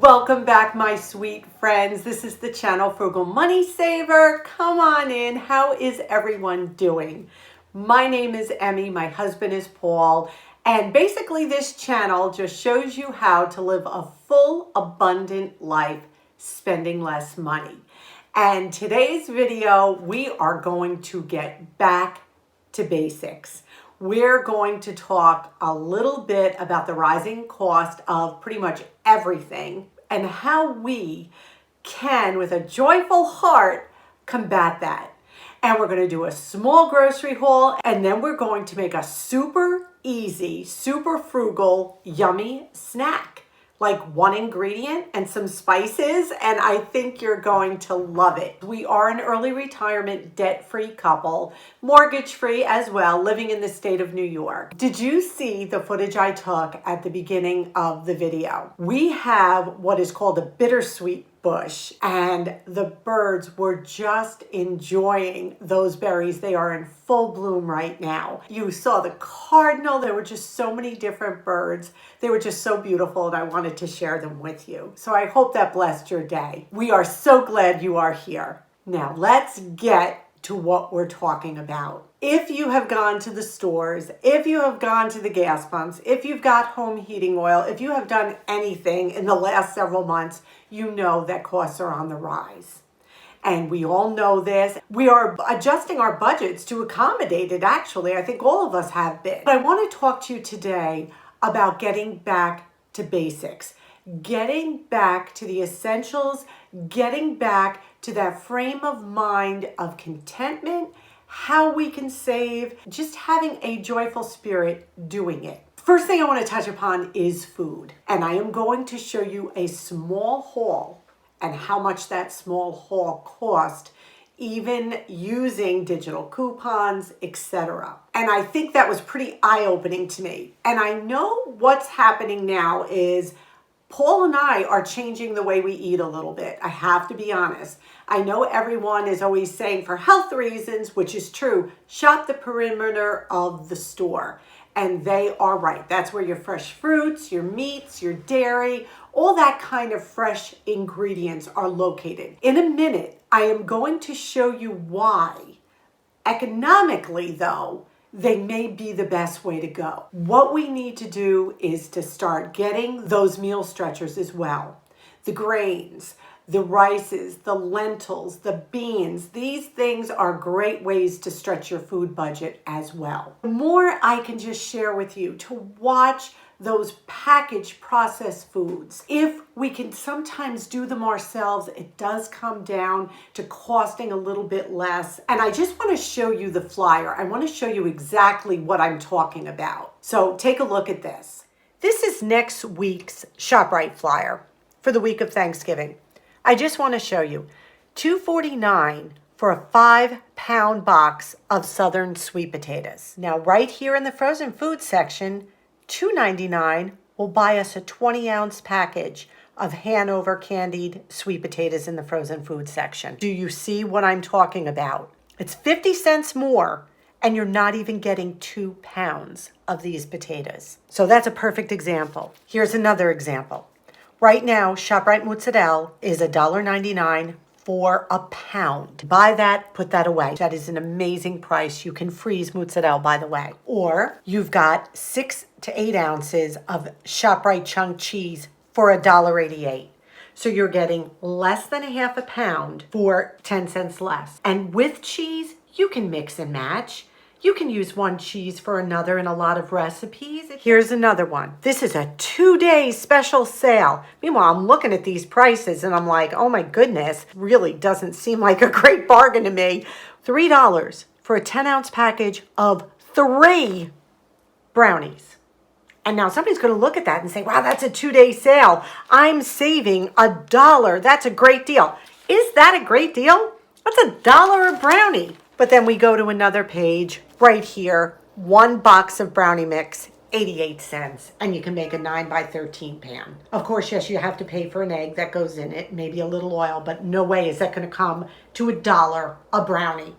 Welcome back, my sweet friends. This is the channel Frugal Money Saver. Come on in. How is everyone doing? My name is Emmy. My husband is Paul. And basically this channel just shows you how to live a full, abundant life, spending less money. And today's video, we are going to get back to basics. We're going to talk a little bit about the rising cost of pretty much everything and how we can, with a joyful heart, combat that. And we're going to do a small grocery haul, and then we're going to make a super easy, super frugal, yummy snack. Like one ingredient and some spices, and I think you're going to love it. We are an early retirement, debt-free couple, mortgage-free as well, living in the state of New York. Did you see the footage I took at the beginning of the video? We have what is called a bittersweet bush, and the birds were just enjoying those berries. They are in full bloom right now. You saw the cardinal. There were just so many different birds. They were just so beautiful, and I wanted to share them with you. So I hope that blessed your day. We are so glad you are here. Now let's get to what we're talking about. If you have gone to the stores, if you have gone to the gas pumps, if you've got home heating oil, if you have done anything in the last several months, you know that costs are on the rise. And we all know this. We are adjusting our budgets to accommodate it, actually. I think all of us have been. But I want to talk to you today about getting back to basics, getting back to the essentials, getting back to that frame of mind of contentment, how we can save, just having a joyful spirit doing it. First thing I want to touch upon is food. And I am going to show you a small haul and how much that small haul cost, even using digital coupons, etc. And I think that was pretty eye-opening to me. And I know what's happening now is Paul and I are changing the way we eat a little bit. I have to be honest. I know everyone is always saying for health reasons, which is true, shop the perimeter of the store. And they are right. That's where your fresh fruits, your meats, your dairy, all that kind of fresh ingredients are located. In a minute, I am going to show you why. Economically, though, they may be the best way to go. What we need to do is to start getting those meal stretchers as well. The grains, the rices, the lentils, the beans, these things are great ways to stretch your food budget as well. The more I can just share with you to watch those packaged processed foods. If we can sometimes do them ourselves, it does come down to costing a little bit less. And I just want to show you the flyer. I want to show you exactly what I'm talking about. So take a look at this. This is next week's ShopRite flyer for the week of Thanksgiving. I just want to show you $2.49 for a 5-pound box of Southern sweet potatoes. Now right here in the frozen food section, $2.99 will buy us a 20-ounce package of Hanover candied sweet potatoes in the frozen food section. Do you see what I'm talking about? It's 50 cents more, and you're not even getting 2 pounds of these potatoes. So that's a perfect example. Here's another example. Right now, ShopRite mozzarella is $1.99 for a pound. Buy that, put that away. That is an amazing price. You can freeze mozzarella, by the way. Or you've got 6 to 8 ounces of ShopRite chunk cheese for $1.88. So you're getting less than a half a pound for 10 cents less. And with cheese, you can mix and match. You can use one cheese for another in a lot of recipes. Here's another one. This is a 2-day special sale. Meanwhile, I'm looking at these prices and I'm like, oh my goodness, really doesn't seem like a great bargain to me. $3 for a 10-ounce package of 3 brownies. And now somebody's going to look at that and say, wow, that's a 2-day sale. I'm saving $1. That's a great deal. Is that a great deal? That's $1 a brownie. But then we go to another page right here, 1 box of brownie mix, 88 cents, and you can make a 9 by 13 pan. Of course, yes, you have to pay for an egg that goes in it, maybe a little oil, but no way is that going to come to $1 a brownie.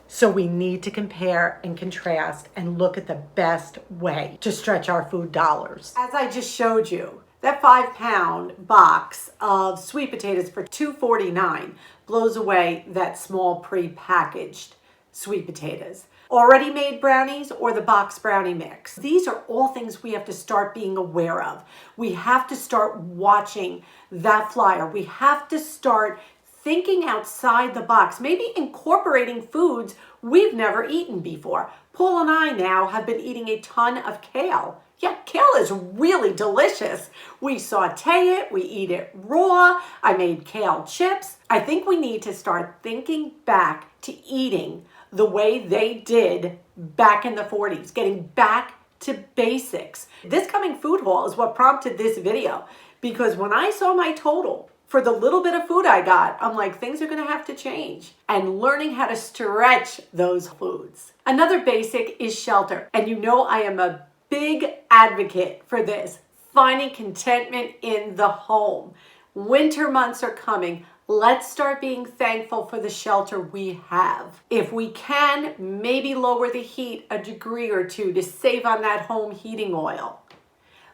So we need to compare and contrast and look at the best way to stretch our food dollars. As I just showed you, That 5-pound box of sweet potatoes for $2.49 blows away that small pre-packaged sweet potatoes. Already made brownies or the box brownie mix. These are all things we have to start being aware of. We have to start watching that flyer. We have to start thinking outside the box, maybe incorporating foods we've never eaten before. Paul and I now have been eating a ton of kale. Yeah, kale is really delicious. We saute it, we eat it raw. I made kale chips. I think we need to start thinking back to eating the way they did back in the 40s, getting back to basics. This coming food haul is what prompted this video, because when I saw my total for the little bit of food I got, I'm like, things are gonna have to change, and learning how to stretch those foods. Another basic is shelter. And you know I am a big advocate for this, finding contentment in the home. Winter months are coming. Let's start being thankful for the shelter we have. If we can, maybe lower the heat a degree or two to save on that home heating oil.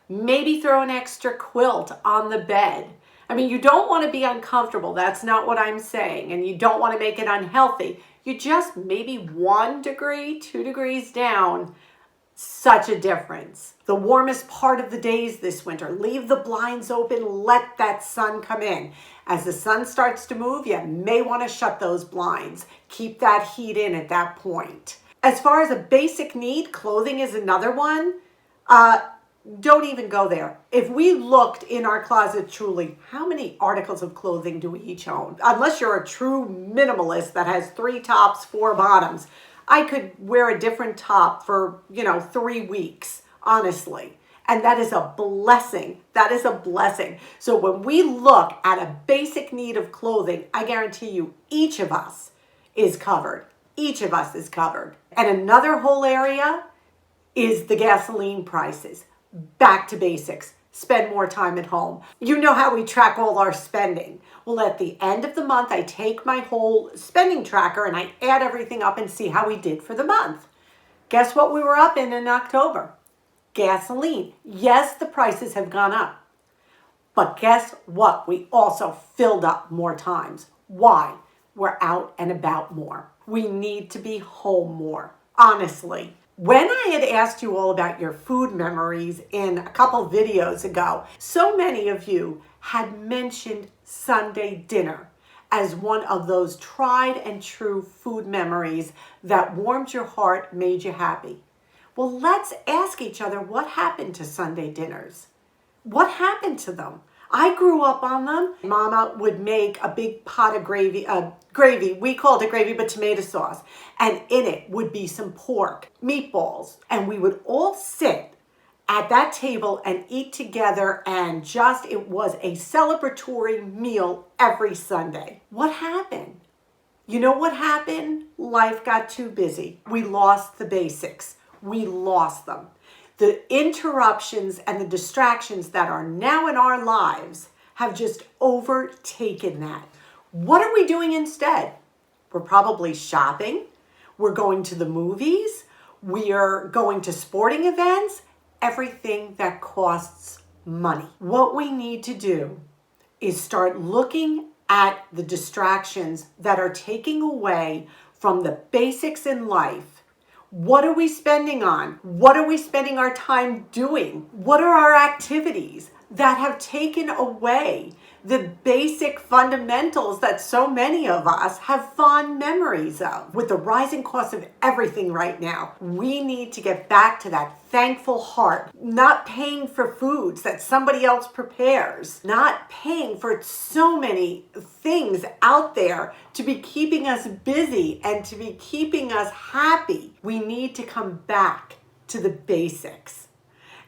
Maybe throw an extra quilt on the bed. I mean, you don't want to be uncomfortable. That's not what I'm saying. And you don't want to make it unhealthy. You just maybe 1 degree, 2 degrees down. Such a difference. The warmest part of the days this winter. Leave the blinds open. Let that sun come in. As the sun starts to move, you may want to shut those blinds. Keep that heat in at that point. As far as a basic need, clothing is another one. Don't even go there. If we looked in our closet truly, how many articles of clothing do we each own? Unless you're a true minimalist that has 3 tops, 4 bottoms. I could wear a different top for, 3 weeks, honestly. And that is a blessing. That is a blessing. So when we look at a basic need of clothing, I guarantee you each of us is covered. Each of us is covered. And another whole area is the gasoline prices. Back to basics. Spend more time at home. You know how we track all our spending. Well, at the end of the month, I take my whole spending tracker and I add everything up and see how we did for the month. Guess what we were up in October? Gasoline. Yes, the prices have gone up. But guess what? We also filled up more times. Why? We're out and about more. We need to be home more. Honestly. When I had asked you all about your food memories in a couple videos ago, so many of you had mentioned Sunday dinner as one of those tried and true food memories that warmed your heart, made you happy. Well, let's ask each other, what happened to Sunday dinners? What happened to them? I grew up on them. Mama would make a big pot of gravy, we called it gravy, but tomato sauce. And in it would be some pork, meatballs. And we would all sit at that table and eat together, and it was a celebratory meal every Sunday. What happened? You know what happened? Life got too busy. We lost the basics. We lost them. The interruptions and the distractions that are now in our lives have just overtaken that. What are we doing instead? We're probably shopping. We're going to the movies. We are going to sporting events. Everything that costs money. What we need to do is start looking at the distractions that are taking away from the basics in life. What are we spending on? What are we spending our time doing? What are our activities that have taken away the basic fundamentals that so many of us have fond memories of? With the rising cost of everything right now, we need to get back to that thankful heart, not paying for foods that somebody else prepares, not paying for so many things out there to be keeping us busy and to be keeping us happy. We need to come back to the basics.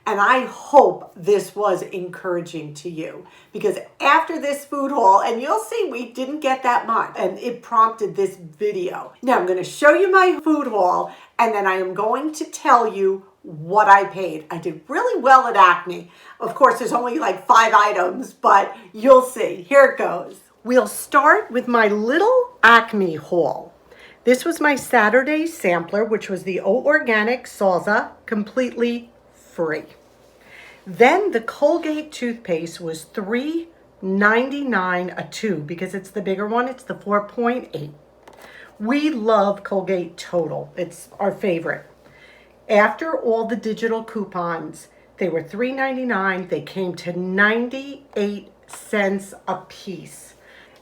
And I hope this was encouraging to you, because after this food haul, and you'll see we didn't get that much, and it prompted this video. Now I'm going to show you my food haul, and then I am going to tell you what I paid. I did really well at Acme. Of course, there's only like 5 items, but you'll see. Here it goes. We'll start with my little Acme haul. This was my Saturday sampler, which was the O Organic salsa, completely free. Then the Colgate toothpaste was $3.99 a tube because it's the bigger one. It's the 4.8. We love Colgate Total. It's our favorite. After all the digital coupons, they were $3.99. They came to 98 cents a piece.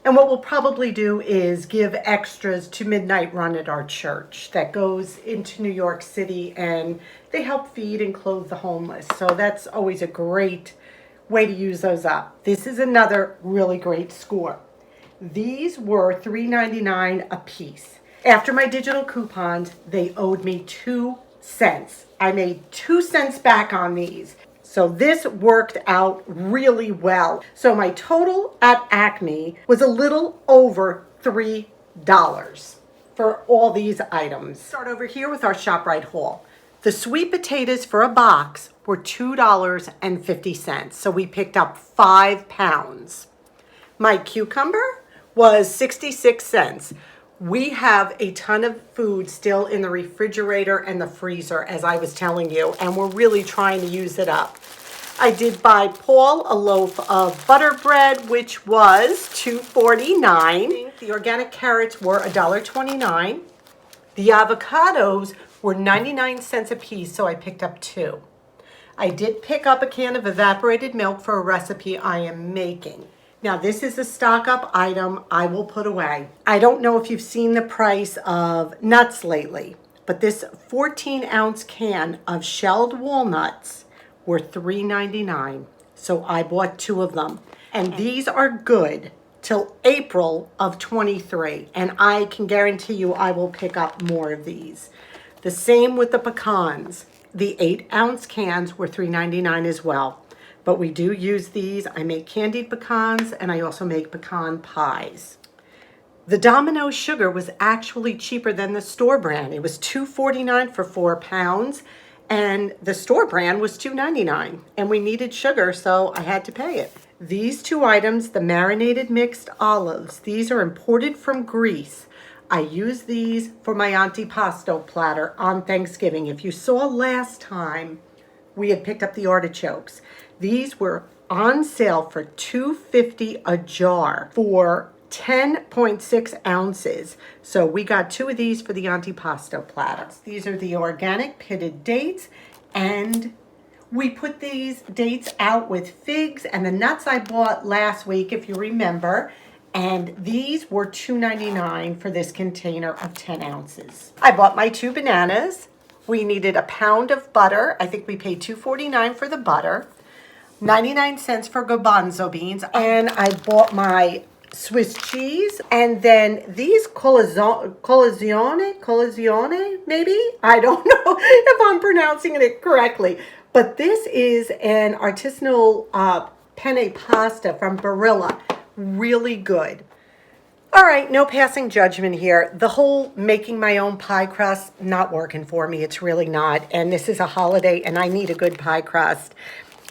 And what we'll probably do is give extras to Midnight Run at our church that goes into New York City, and they help feed and clothe the homeless. So that's always a great way to use those up. This is another really great score. These were $3.99 a piece. After my digital coupons, they owed me 2 cents. I made 2 cents back on these. So this worked out really well. So my total at Acme was a little over $3 for all these items. Start over here with our ShopRite haul. The sweet potatoes for a box were $2.50. So we picked up 5 pounds. My cucumber was 66 cents. We have a ton of food still in the refrigerator and the freezer, as I was telling you, and we're really trying to use it up. I did buy Paul a loaf of butter bread, which was $2.49. The organic carrots were $1.29. The avocados were 99 cents a piece, so I picked up 2. I did pick up a can of evaporated milk for a recipe I am making. Now, this is a stock-up item I will put away. I don't know if you've seen the price of nuts lately, but this 14-ounce can of shelled walnuts were $3.99. So I bought 2 of them. And these are good till April of 23. And I can guarantee you I will pick up more of these. The same with the pecans. The 8-ounce cans were $3.99 as well. But we do use these. I make candied pecans, and I also make pecan pies. The Domino sugar was actually cheaper than the store brand. It was $2.49 for 4 pounds, and the store brand was $2.99. And we needed sugar, so I had to pay it. These 2 items, the marinated mixed olives, these are imported from Greece. I use these for my antipasto platter on Thanksgiving. If you saw last time, we had picked up the artichokes. These were on sale for $2.50 a jar for 10.6 ounces. So we got 2 of these for the antipasto platter. These are the organic pitted dates, and we put these dates out with figs and the nuts I bought last week, if you remember. And these were $2.99 for this container of 10 ounces. I bought my 2 bananas. We needed a pound of butter. I think we paid $2.49 for the butter. 99 cents for garbanzo beans, and I bought my Swiss cheese, and then these colazione, maybe? I don't know if I'm pronouncing it correctly, but this is an artisanal penne pasta from Barilla. Really good. All right, no passing judgment here. The whole making my own pie crust, not working for me. It's really not, and this is a holiday, and I need a good pie crust.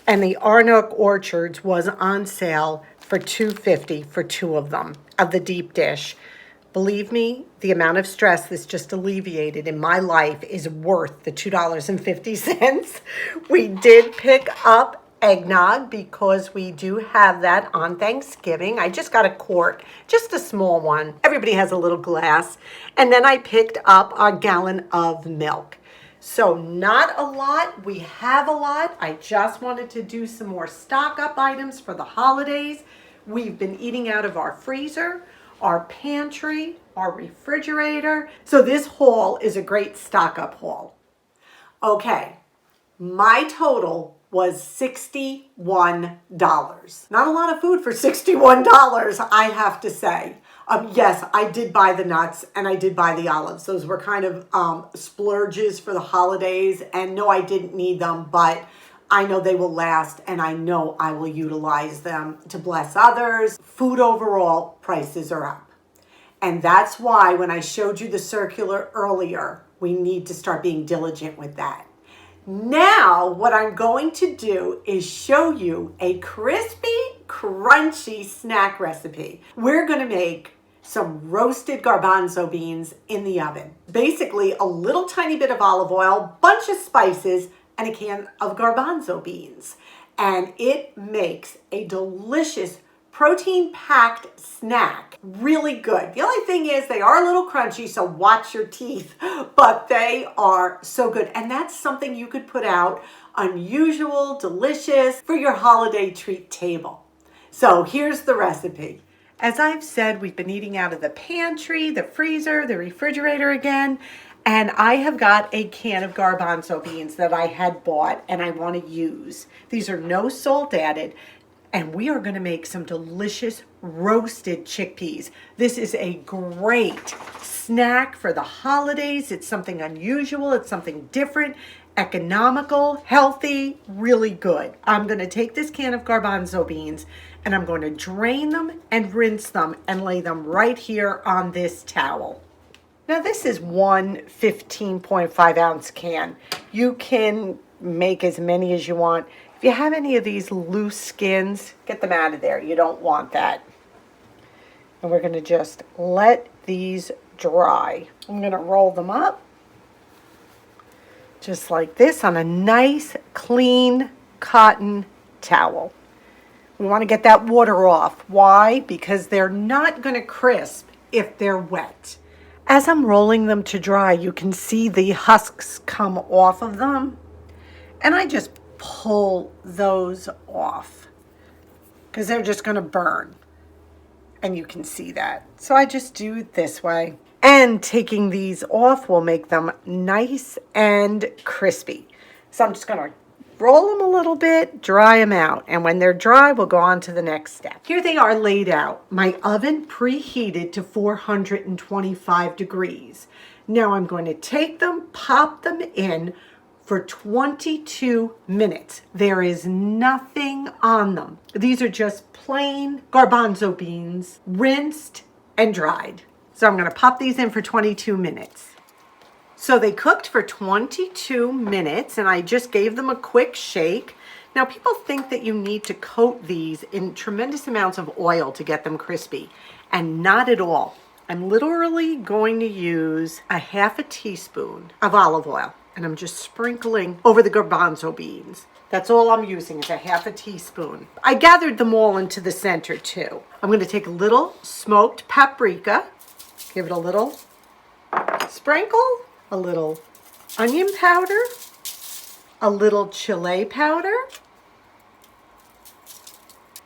And the Arnock Orchards was on sale for $2.50 for 2 of them, of the deep dish. Believe me, the amount of stress this just alleviated in my life is worth the $2.50. We did pick up eggnog because we do have that on Thanksgiving. I just got a quart, just a small one. Everybody has a little glass. And then I picked up our gallon of milk. So not a lot, we have a lot. I just wanted to do some more stock up items for the holidays. We've been eating out of our freezer, our pantry, our refrigerator. So this haul is a great stock up haul. Okay, my total was $61. Not a lot of food for $61, I have to say. Yes, I did buy the nuts and I did buy the olives. Those were kind of splurges for the holidays. And no, I didn't need them, but I know they will last and I know I will utilize them to bless others. Food overall, prices are up. And that's why when I showed you the circular earlier, we need to start being diligent with that. Now, what I'm going to do is show you a crispy, crunchy snack recipe. We're going to make some roasted garbanzo beans in the oven. Basically, a little tiny bit of olive oil, bunch of spices, and a can of garbanzo beans. and it makes a delicious protein-packed snack. Really good. The only thing is they are a little crunchy, so watch your teeth, but they are so good. And that's something you could put out unusual, delicious for your holiday treat table. So here's the recipe. As I've said, we've been eating out of the pantry, the freezer, the refrigerator again, and I have got a can of garbanzo beans that I had bought and I want to use. These are no salt added. And we are going to make some delicious roasted chickpeas. This is a great snack for the holidays. It's something unusual. It's something different, economical, healthy, really good. I'm going to take this can of garbanzo beans and I'm going to drain them and rinse them and lay them right here on this towel. Now this is one 15.5 ounce can. You can make as many as you want. If you have any of these loose skins, get them out of there. You don't want that. And we're going to just let these dry. I'm going to roll them up just like this on a nice, clean cotton towel. We want to get that water off. Why? Because they're not going to crisp if they're wet. As I'm rolling them to dry, you can see the husks come off of them. And I just pull those off because they're just going to burn, and you can see that. So I just do it this way, and taking these off will make them nice and crispy. So I'm just going to roll them a little bit, dry them out, and when they're dry we'll go on to the next step. Here they are laid out. My oven preheated to 425 degrees. Now I'm going to take them, pop them in for 22 minutes. There is nothing on them. These are just plain garbanzo beans, rinsed and dried. So I'm going to pop these in for 22 minutes. So they cooked for 22 minutes and I just gave them a quick shake. Now people think that you need to coat these in tremendous amounts of oil to get them crispy, and not at all. I'm literally going to use a half a teaspoon of olive oil. And I'm just sprinkling over the garbanzo beans. That's all I'm using is a half a teaspoon. I gathered them all into the center too. I'm going to take a little smoked paprika, give it a little sprinkle, a little onion powder, a little chili powder,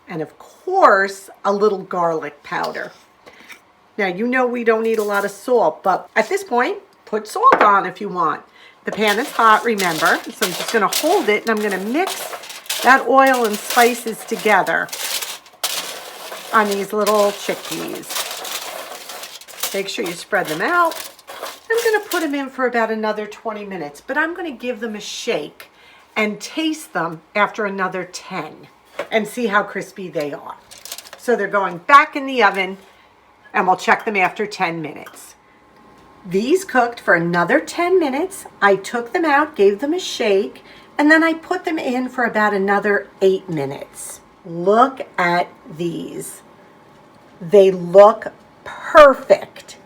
and of course, a little garlic powder. Now, you know we don't need a lot of salt, but at this point, put salt on if you want. The pan is hot, remember, so I'm just going to hold it and I'm going to mix that oil and spices together on these little chickpeas. Make sure you spread them out. I'm going to put them in for about another 20 minutes, but I'm going to give them a shake and taste them after another 10 and see how crispy they are. So they're going back in the oven and we'll check them after 10 minutes. These cooked for another 10 minutes. I took them out, gave them a shake, and then I put them in for about another 8 minutes. Look at these. They look perfect.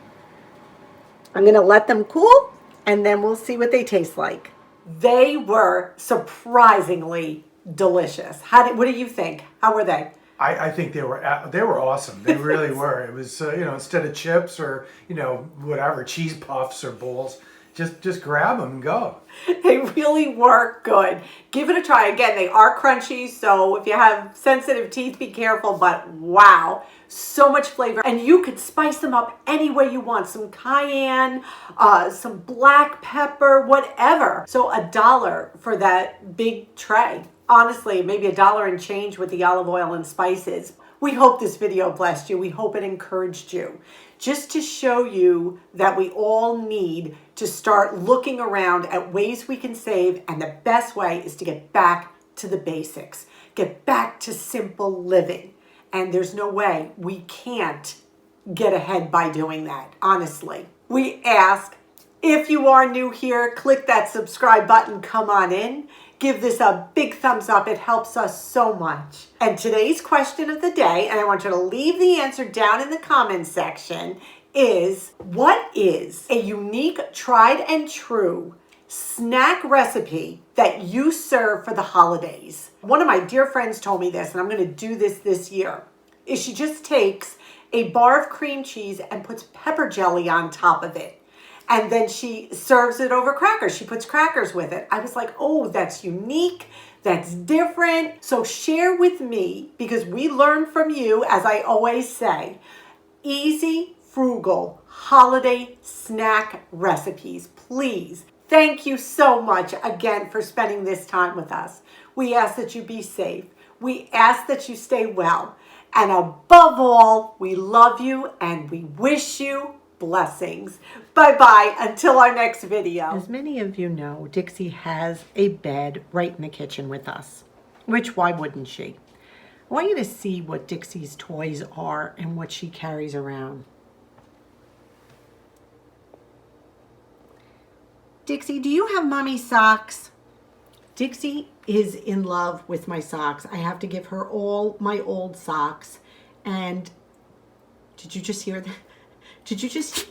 I'm going to let them cool, and then we'll see what they taste like. They were surprisingly delicious. What do you think? How were they? I think they were awesome. They really were. It was instead of chips or whatever, cheese puffs or bowls, just grab them and go. They really were good. Give it a try. Again, they are crunchy, so if you have sensitive teeth, be careful, but wow, so much flavor. And you could spice them up any way you want. Some cayenne, some black pepper, whatever. So $1 for that big tray. Honestly, maybe $1 and change with the olive oil and spices. We hope this video blessed you. We hope it encouraged you. Just to show you that we all need to start looking around at ways we can save, and the best way is to get back to the basics. Get back to simple living. And there's no way we can't get ahead by doing that, honestly. We ask, if you are new here, click that subscribe button, come on in. Give this a big thumbs up. It helps us so much. And today's question of the day, and I want you to leave the answer down in the comments section, is what is a unique, tried and true snack recipe that you serve for the holidays. One of my dear friends told me this, and I'm going to do this year, is she just takes a bar of cream cheese and puts pepper jelly on top of it. And then she serves it over crackers. She puts crackers with it. I was like, oh, that's unique. That's different. So share with me, because we learn from you, as I always say, easy, frugal, holiday snack recipes, please. Thank you so much again for spending this time with us. We ask that you be safe. We ask that you stay well. And above all, we love you and we wish you blessings. Bye-bye until our next video. As many of you know, Dixie has a bed right in the kitchen with us, which why wouldn't she? I want you to see what Dixie's toys are and what she carries around. Dixie, do you have mommy socks? Dixie is in love with my socks. I have to give her all my old socks. And did you just hear that? Did you just?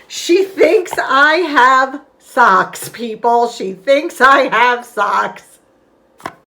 She thinks I have socks, people. She thinks I have socks.